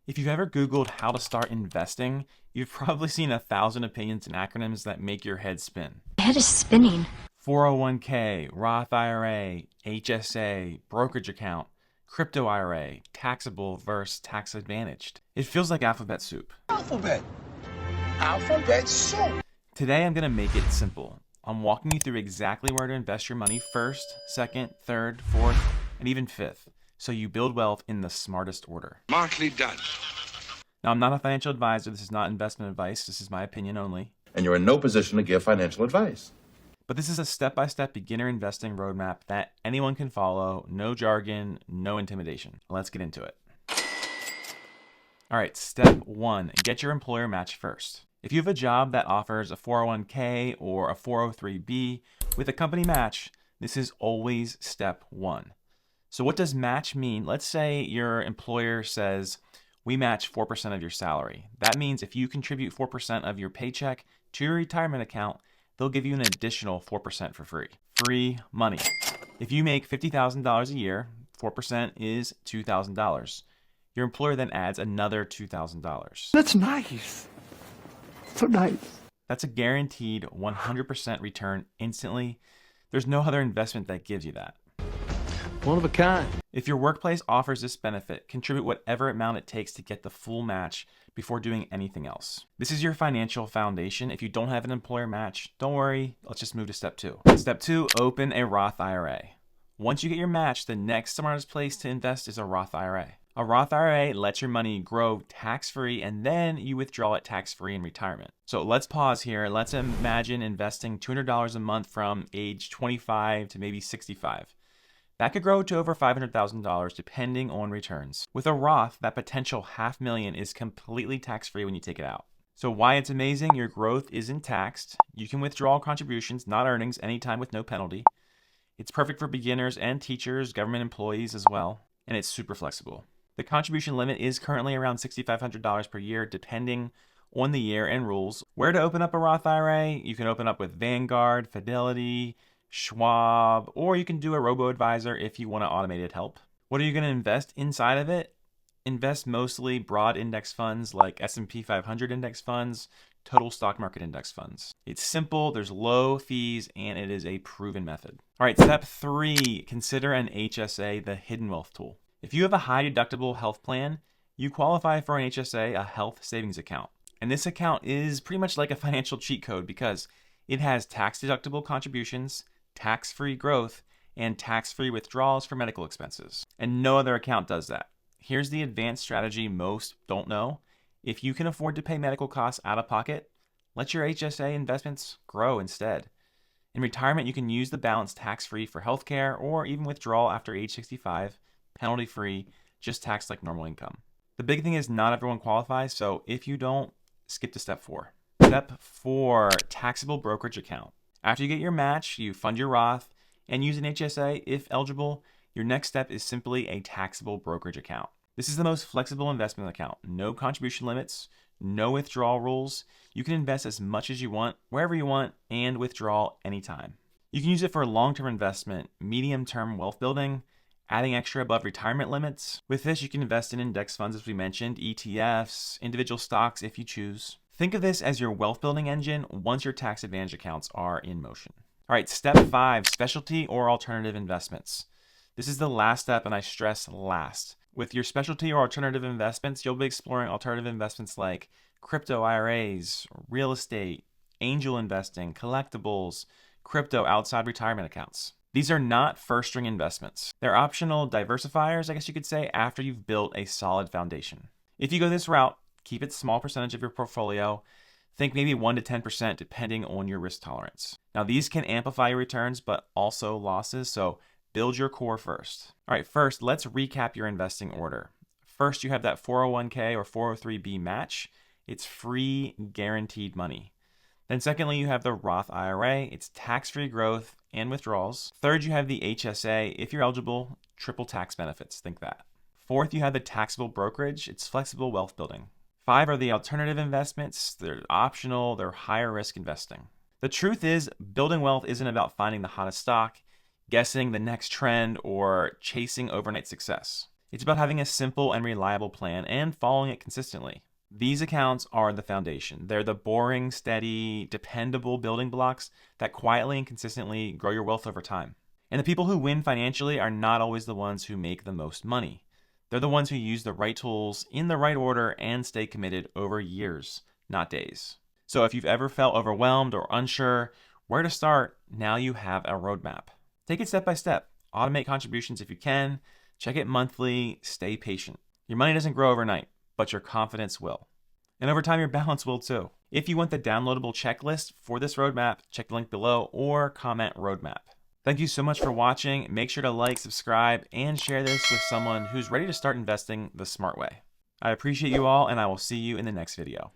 If you've ever Googled how to start investing, you've probably seen 1,000 opinions and acronyms that make your head spin. My head is spinning. 401k, Roth IRA, HSA, brokerage account, crypto IRA, taxable versus tax advantaged. It feels like alphabet soup. Alphabet soup. Today I'm going to make it simple. I'm walking you through exactly where to invest your money first, second, third, fourth, and even fifth, so you build wealth in the smartest order. Smartly done. Now, I'm not a financial advisor. This is not investment advice. This is my opinion only. And you're in no position to give financial advice. But this is a step-by-step beginner investing roadmap that anyone can follow. No jargon, no intimidation. Let's get into it. All right, step 1, get your employer match first. If you have a job that offers a 401k or a 403b with a company match, this is always step 1. So what does match mean? Let's say your employer says, we match 4% of your salary. That means if you contribute 4% of your paycheck to your retirement account, they'll give you an additional 4% for free. Free money. If you make $50,000 a year, 4% is $2,000. Your employer then adds another $2,000. That's nice. So nice. That's a guaranteed 100% return instantly. There's no other investment that gives you that. One of a kind. If your workplace offers this benefit, contribute whatever amount it takes to get the full match before doing anything else. This is your financial foundation. If you don't have an employer match, don't worry, let's just move to step 2. Step 2, open a Roth IRA. Once you get your match, the next smartest place to invest is a Roth IRA. A Roth IRA lets your money grow tax-free and then you withdraw it tax-free in retirement. So let's pause here. Let's imagine investing $200 a month from age 25 to maybe 65. That could grow to over $500,000 depending on returns. With a Roth, that potential $500,000 is completely tax-free when you take it out. So why it's amazing, your growth isn't taxed. You can withdraw contributions, not earnings, anytime with no penalty. It's perfect for beginners and teachers, government employees as well, and it's super flexible. The contribution limit is currently around $6,500 per year, depending on the year and rules. Where to open up a Roth IRA? You can open up with Vanguard, Fidelity, Schwab, or you can do a robo-advisor if you want automated help. What are you going to invest inside of it? Invest mostly broad index funds like S&P 500 index funds, total stock market index funds. It's simple, there's low fees, and it is a proven method. All right, step 3, consider an HSA, the hidden wealth tool. If you have a high deductible health plan, you qualify for an HSA, a health savings account. And this account is pretty much like a financial cheat code because it has tax deductible contributions, tax-free growth, and tax-free withdrawals for medical expenses. And no other account does that. Here's the advanced strategy most don't know. If you can afford to pay medical costs out of pocket, let your HSA investments grow instead. In retirement, you can use the balance tax-free for healthcare or even withdraw after age 65, penalty-free, just taxed like normal income. The big thing is not everyone qualifies, so if you don't, skip to step 4. Step 4, taxable brokerage account. After you get your match, you fund your Roth and use an HSA if eligible. Your next step is simply a taxable brokerage account. This is the most flexible investment account. No contribution limits, no withdrawal rules. You can invest as much as you want, wherever you want, and withdraw anytime. You can use it for long-term investment, medium-term wealth building, adding extra above retirement limits. With this, you can invest in index funds, as we mentioned, ETFs, individual stocks if you choose. Think of this as your wealth building engine once your tax advantage accounts are in motion. All right, step 5, specialty or alternative investments. This is the last step, and I stress last. With your specialty or alternative investments, you'll be exploring alternative investments like crypto IRAs, real estate, angel investing, collectibles, crypto outside retirement accounts. These are not first-string investments. They're optional diversifiers, I guess you could say, after you've built a solid foundation. If you go this route, keep it small percentage of your portfolio. Think maybe 1 to 10% depending on your risk tolerance. Now, these can amplify your returns, but also losses, so build your core first. All right, first, let's recap your investing order. First, you have that 401k or 403b match. It's free, guaranteed money. Then secondly, you have the Roth IRA. It's tax-free growth and withdrawals. Third, you have the HSA. If you're eligible, triple tax benefits. Think that. Fourth, you have the taxable brokerage. It's flexible wealth building. 5 are the alternative investments. They're optional. They're higher risk investing. The truth is, building wealth isn't about finding the hottest stock, guessing the next trend, or chasing overnight success. It's about having a simple and reliable plan and following it consistently. These accounts are the foundation. They're the boring, steady, dependable building blocks that quietly and consistently grow your wealth over time. And the people who win financially are not always the ones who make the most money. They're the ones who use the right tools in the right order and stay committed over years, not days. So if you've ever felt overwhelmed or unsure where to start, now you have a roadmap. Take it step by step. Automate contributions if you can. Check it monthly. Stay patient. Your money doesn't grow overnight, but your confidence will. And over time, your balance will too. If you want the downloadable checklist for this roadmap, check the link below or comment roadmap. Thank you so much for watching. Make sure to like, subscribe, and share this with someone who's ready to start investing the smart way. I appreciate you all, and I will see you in the next video.